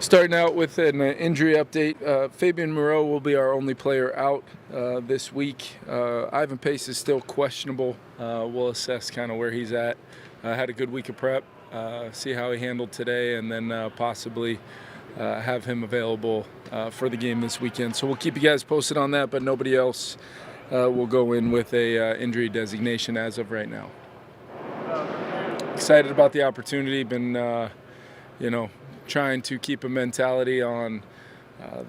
Starting out with an injury update, Fabian Moreau will be our only player out this week. Ivan Pace is still questionable. We'll assess kind of where he's at. Had a good week of prep, see how he handled today, and then possibly have him available for the game this weekend. So we'll keep you guys posted on that, but nobody else will go in with a injury designation as of right now. Excited about the opportunity. Been, trying to keep a mentality on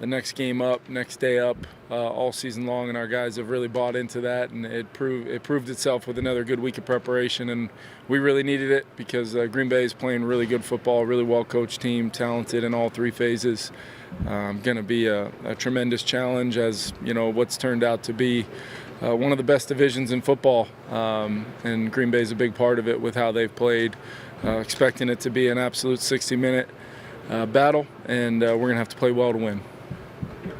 the next game up, next day up, all season long, and our guys have really bought into that, and it proved itself with another good week of preparation, and we really needed it because Green Bay is playing really good football, really well-coached team, talented in all three phases. Going to be a tremendous challenge, as what's turned out to be one of the best divisions in football, and Green Bay is a big part of it with how they've played. Expecting it to be an absolute 60-minute battle, and we're going to have to play well to win.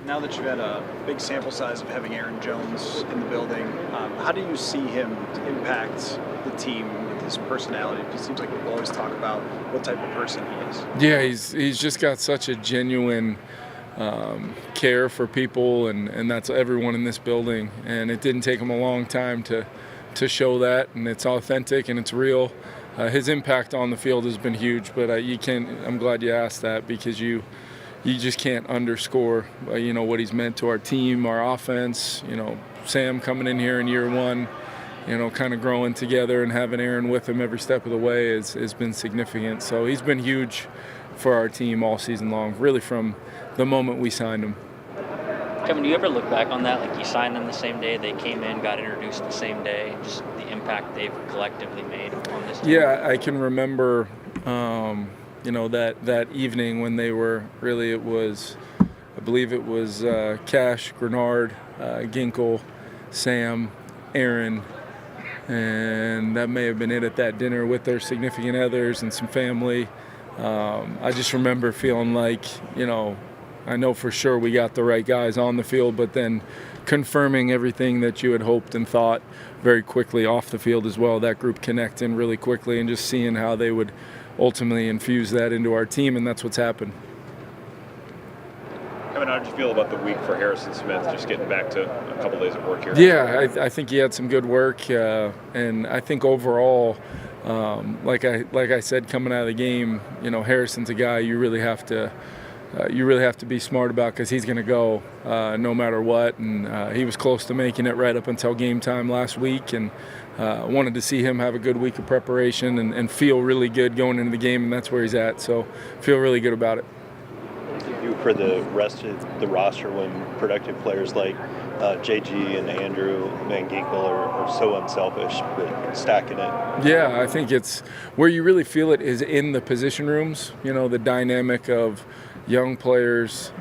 Now that you've had a big sample size of having Aaron Jones in the building, how do you see him impact the team with his personality? It seems like people always talk about what type of person he is. Yeah, he's just got such a genuine care for people, and that's everyone in this building. And it didn't take him a long time to show that, and it's authentic and it's real. His impact on the field has been huge, but I'm glad you asked that, because you just can't underscore what he's meant to our team, our offense. Sam coming in here in year one, kind of growing together, and having Aaron with him every step of the way has been significant. So he's been huge for our team all season long, really from the moment we signed him. Kevin, do you ever look back on that? Like, you signed them the same day, they came in, got introduced the same day, just the impact they've collectively made on this team? Yeah, I can remember, that evening when they were really, I believe it was Cash, Grenard, Ginkle, Sam, Aaron, and that may have been it at that dinner with their significant others and some family. I just remember feeling like, I know for sure we got the right guys on the field, but then confirming everything that you had hoped and thought very quickly off the field as well. That group connecting really quickly, and just seeing how they would ultimately infuse that into our team, and that's what's happened. Kevin, how did you feel about the week for Harrison Smith, just getting back to a couple days of work here? Yeah, I think he had some good work, and I think overall, like I said coming out of the game, Harrison's a guy you really have to be smart about, because he's going to go no matter what, and he was close to making it right up until game time last week, and wanted to see him have a good week of preparation and feel really good going into the game, and that's where he's at, so feel really good about it. For the rest of the roster, when productive players like JG and Andrew Van Ginkel are so unselfish, but stacking it? Yeah, I think it's where you really feel it is in the position rooms, the dynamic of young players,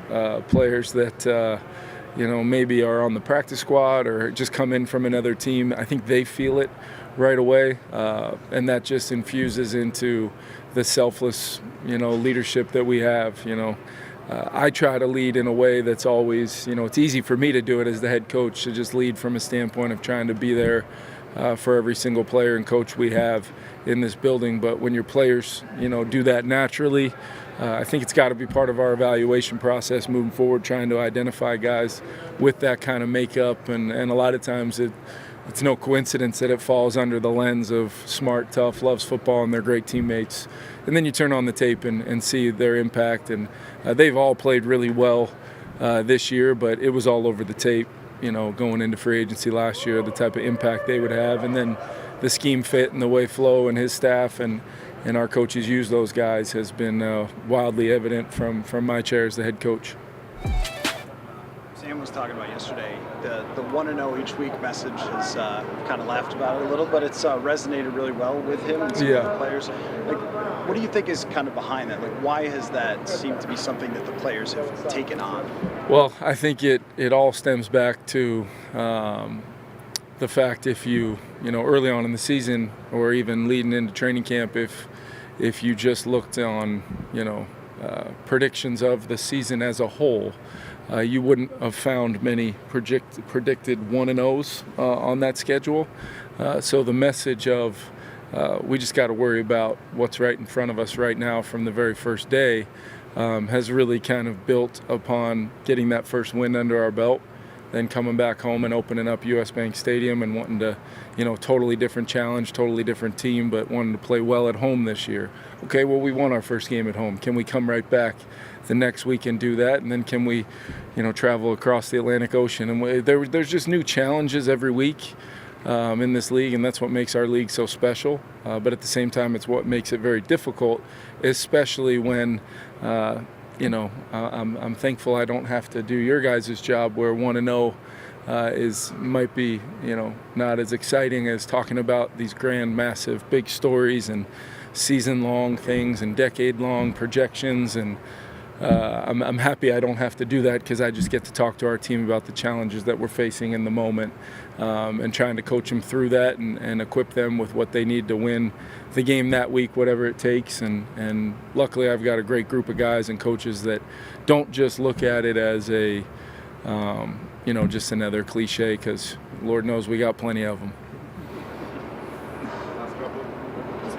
players that maybe are on the practice squad or just come in from another team. I think they feel it right away, and that just infuses into the selfless leadership that we have. I try to lead in a way that's always, it's easy for me to do it as the head coach, to just lead from a standpoint of trying to be there for every single player and coach we have in this building. But when your players, do that naturally, I think it's got to be part of our evaluation process moving forward, trying to identify guys with that kind of makeup. And a lot of times it's no coincidence that it falls under the lens of smart, tough, loves football, and they're great teammates. And then you turn on the tape and see their impact. And they've all played really well this year, but it was all over the tape, going into free agency last year, the type of impact they would have. And then the scheme fit and the way Flo and his staff and our coaches use those guys has been wildly evident from my chair as the head coach. Sam was talking about yesterday, the 1-0 each week message has kind of laughed about it a little, but it's resonated really well with him and some of the players. Like, what do you think is kind of behind that? Like, why has that seemed to be something that the players have taken on? Well, I think it all stems back to the fact, if you early on in the season or even leading into training camp, if you just looked on predictions of the season as a whole, you wouldn't have found many predicted 1-0s on that schedule. So the message of we just got to worry about what's right in front of us right now from the very first day has really kind of built upon getting that first win under our belt, then coming back home and opening up US Bank Stadium and wanting to, totally different challenge, totally different team, but wanting to play well at home this year. Okay, well, we won our first game at home. Can we come right back the next week and do that? And then can we, travel across the Atlantic Ocean? And there's just new challenges every week in this league, and that's what makes our league so special. But at the same time, it's what makes it very difficult, especially when I'm thankful I don't have to do your guys' job where 1-0 might be, not as exciting as talking about these grand, massive, big stories and season-long things and decade-long projections. And I'm happy I don't have to do that because I just get to talk to our team about the challenges that we're facing in the moment and trying to coach them through that and equip them with what they need to win the game that week, whatever it takes. And luckily I've got a great group of guys and coaches that don't just look at it as a, just another cliche, because Lord knows we got plenty of them.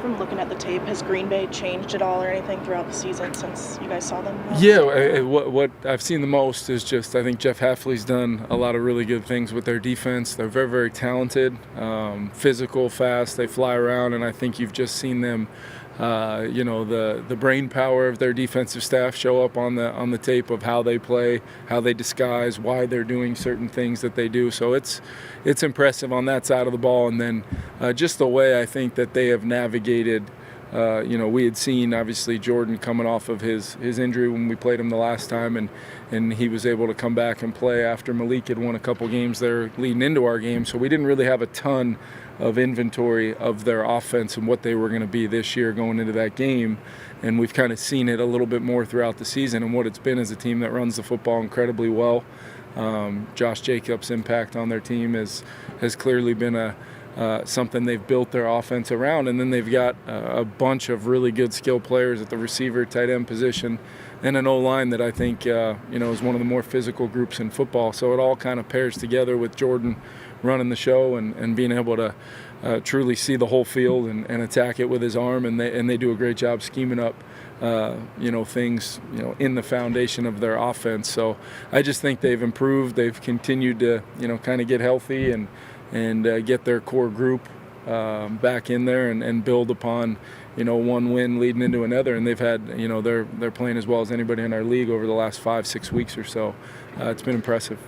From looking at the tape, has Green Bay changed at all or anything throughout the season since you guys saw them? Yeah, what I've seen the most is just I think Jeff Hafley's done a lot of really good things with their defense. They're very, very talented, physical, fast. They fly around, and I think you've just seen them, the brain power of their defensive staff show up on the tape of how they play, how they disguise, why they're doing certain things that they do. So it's impressive on that side of the ball, and then just the way I think that they have navigated. We had seen obviously Jordan coming off of his injury when we played him the last time, and he was able to come back and play after Malik had won a couple games there leading into our game. So we didn't really have a ton of inventory of their offense and what they were going to be this year going into that game. And we've kind of seen it a little bit more throughout the season and what it's been as a team that runs the football incredibly well. Josh Jacobs' impact on their team has clearly been something they've built their offense around. And then they've got a bunch of really good skill players at the receiver, tight end position, and an O-line that I think is one of the more physical groups in football. So it all kind of pairs together with Jordan running the show and being able to truly see the whole field and attack it with his arm. And they do a great job scheming up things in the foundation of their offense. So I just think they've improved. They've continued to kind of get healthy and get their core group back in there and build upon one win leading into another. And they've had they're playing as well as anybody in our league over the last 5-6 weeks or so. It's been impressive.